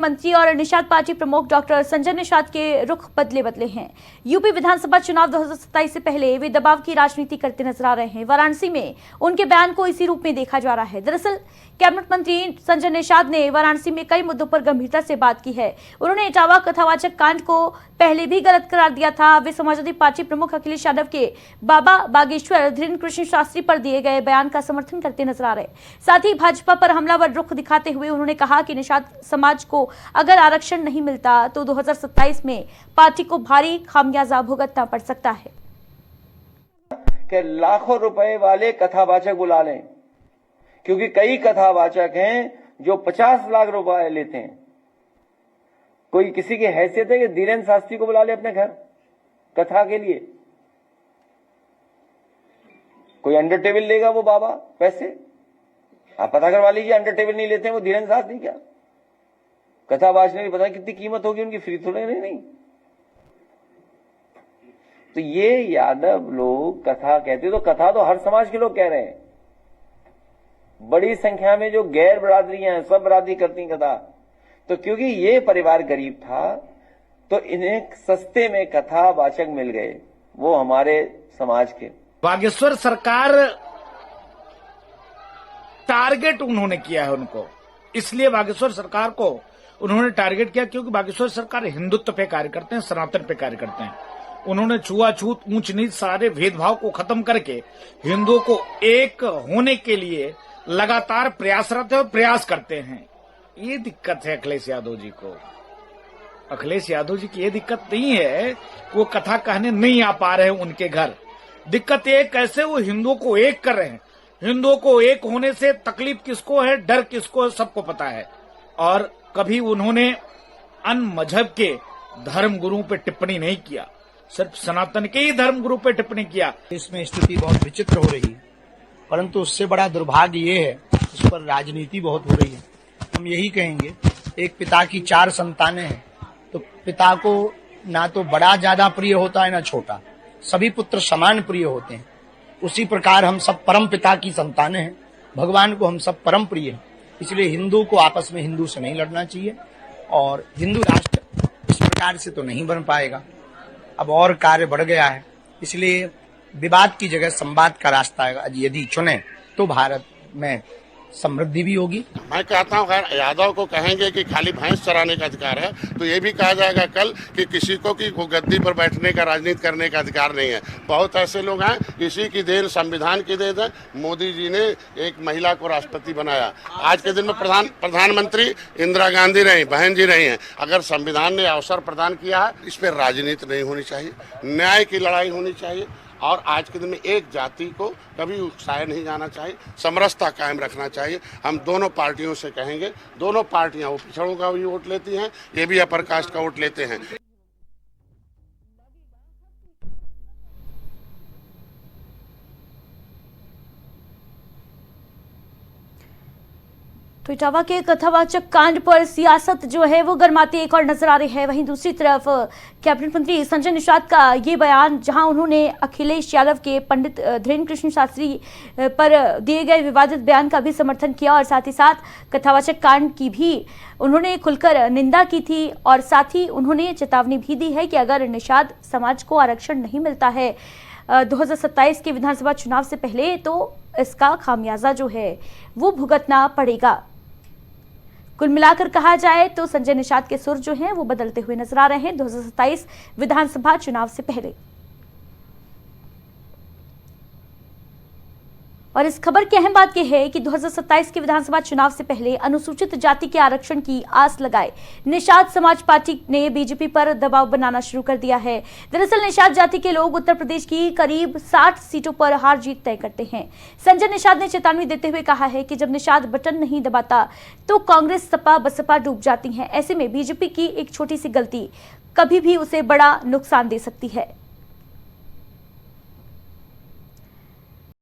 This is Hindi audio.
मंत्री और निषाद पार्टी प्रमुख डॉक्टर संजय निषाद के रुख बदले हैं। यूपी विधानसभा चुनाव 2027 से पहले वे दबाव की राजनीति करते नजर आ रहे हैं। वाराणसी में उनके बयान को इसी रूप में देखा जा रहा है। दरअसल कैबिनेट मंत्री संजय निषाद ने वाराणसी में कई मुद्दों पर गंभीरता से बात की है। उन्होंने इटावा कथावाचक कांड को पहले भी गलत करार दिया था। वे समाजवादी पार्टी प्रमुख अखिलेश यादव के बाबा बागेश्वर धीरेन्द्र कृष्ण शास्त्री पर दिए गए बयान का समर्थन करते नजर आ रहे। साथ ही भाजपा पर हमलावर रुख दिखाते हुए उन्होंने कहा कि निषाद समाज को अगर आरक्षण नहीं मिलता तो 2027 में पार्टी को भारी खामियाजा भुगतना पड़ सकता है। कि लाखों रुपए वाले कथावाचक बुला लें, क्योंकि कई कथावाचक हैं जो 50 लाख रुपए लेते हैं। कोई किसी की हैसियत है कि धीरेन्द्र शास्त्री को बुला ले अपने घर कथा के लिए? कोई अंडर टेबल लेगा वो बाबा पैसे? आप पता करवा लीजिए, अंडर टेबल नहीं लेते हैं वो धीरेन्द्र शास्त्री। क्या कथावाचक ने पता कितनी कीमत होगी उनकी, फ्री थोड़े नहीं। तो ये यादव लोग कथा कहते, तो कथा तो हर समाज के लोग कह रहे हैं। बड़ी संख्या में जो गैर बरादरियां हैं, सब बरादरी करती कथा। तो क्योंकि ये परिवार गरीब था तो इन्हें सस्ते में कथावाचक मिल गए, वो हमारे समाज के। बागेश्वर सरकार टारगेट उन्होंने किया है उनको, इसलिए बागेश्वर सरकार को उन्होंने टारगेट किया क्योंकि बागेश्वर सरकार हिंदुत्व पे कार्य करते हैं, सनातन पे कार्य करते हैं। उन्होंने छुआछूत, ऊंच नीच, सारे भेदभाव को खत्म करके हिंदुओं को एक होने के लिए लगातार प्रयासरत है और प्रयास करते हैं। ये दिक्कत है अखिलेश यादव जी को। अखिलेश यादव जी की ये दिक्कत नहीं है कि वो कथा कहने नहीं आ पा रहे हैं उनके घर। दिक्कत ये कैसे वो हिंदुओं को एक कर रहे हैं। हिंदुओं को एक होने से तकलीफ किसको है, डर किसको है, सबको पता है। और कभी उन्होंने अन्य मजहब के धर्म गुरुओं पे टिप्पणी नहीं किया, सिर्फ सनातन के ही धर्म गुरु पे टिप्पणी किया। इसमें स्थिति बहुत विचित्र हो रही है, परंतु उससे बड़ा दुर्भाग्य ये है इस पर राजनीति बहुत हो रही है। हम यही कहेंगे, एक पिता की 4 संतानें हैं, तो पिता को ना तो बड़ा ज्यादा प्रिय होता है ना छोटा, सभी पुत्र समान प्रिय होते हैं। उसी प्रकार हम सब परम पिता की संतानें हैं, भगवान को हम सब परम प्रिय हैं। इसलिए हिंदू को आपस में हिंदू से नहीं लड़ना चाहिए और हिंदू राष्ट्र इस प्रकार से तो नहीं बन पाएगा। अब और कार्य बढ़ गया है, इसलिए विवाद की जगह संवाद का रास्ता यदि चुने तो भारत में समृद्धि भी होगी। मैं कहता हूँ अगर यादव को कहेंगे कि खाली भैंस चराने का अधिकार है तो ये भी कहा जाएगा कल कि किसी को कि वो गद्दी पर बैठने का, राजनीति करने का अधिकार नहीं है। बहुत ऐसे लोग हैं, इसी की देन, संविधान की देन है। मोदी जी ने एक महिला को राष्ट्रपति बनाया। आज के दिन में प्रधानमंत्री इंदिरा गांधी रही, बहन जी रही हैं। अगर संविधान ने अवसर प्रदान किया है, इस पर राजनीति नहीं होनी चाहिए, न्याय की लड़ाई होनी चाहिए। और आज के दिन में एक जाति को कभी उकसाया नहीं जाना चाहिए, समरसता कायम रखना चाहिए। हम दोनों पार्टियों से कहेंगे, दोनों पार्टियां, वो पिछड़ों का भी वोट लेती हैं, ये भी अपर कास्ट का वोट लेते हैं। तो इटावा के कथावाचक कांड पर सियासत जो है वो गर्माती एक और नजर आ रही है। वहीं दूसरी तरफ कैबिनेट मंत्री संजय निषाद का ये बयान, जहां उन्होंने अखिलेश यादव के पंडित धीरेन्द्र कृष्ण शास्त्री पर दिए गए विवादित बयान का भी समर्थन किया और साथ ही साथ कथावाचक कांड की भी उन्होंने खुलकर निंदा की थी और साथ ही उन्होंने चेतावनी भी दी है कि अगर निषाद समाज को आरक्षण नहीं मिलता है 2027 के विधानसभा चुनाव से पहले तो इसका खामियाजा जो है वो भुगतना पड़ेगा। कुल मिलाकर कहा जाए तो संजय निषाद के सुर जो हैं वो बदलते हुए नजर आ रहे हैं 2027 विधानसभा चुनाव से पहले। और इस खबर की अहम बात यह है कि 2027 के विधानसभा चुनाव से पहले अनुसूचित जाति के आरक्षण की आस लगाए निषाद समाज पार्टी ने बीजेपी पर दबाव बनाना शुरू कर दिया है। दरअसल निषाद जाति के लोग उत्तर प्रदेश की करीब 60 सीटों पर हार जीत तय करते हैं। संजय निषाद ने चेतावनी देते हुए कहा है कि जब निषाद बटन नहीं दबाता तो कांग्रेस, सपा, बसपा डूब जाती हैं। ऐसे में बीजेपी की एक छोटी सी गलती कभी भी उसे बड़ा नुकसान दे सकती है।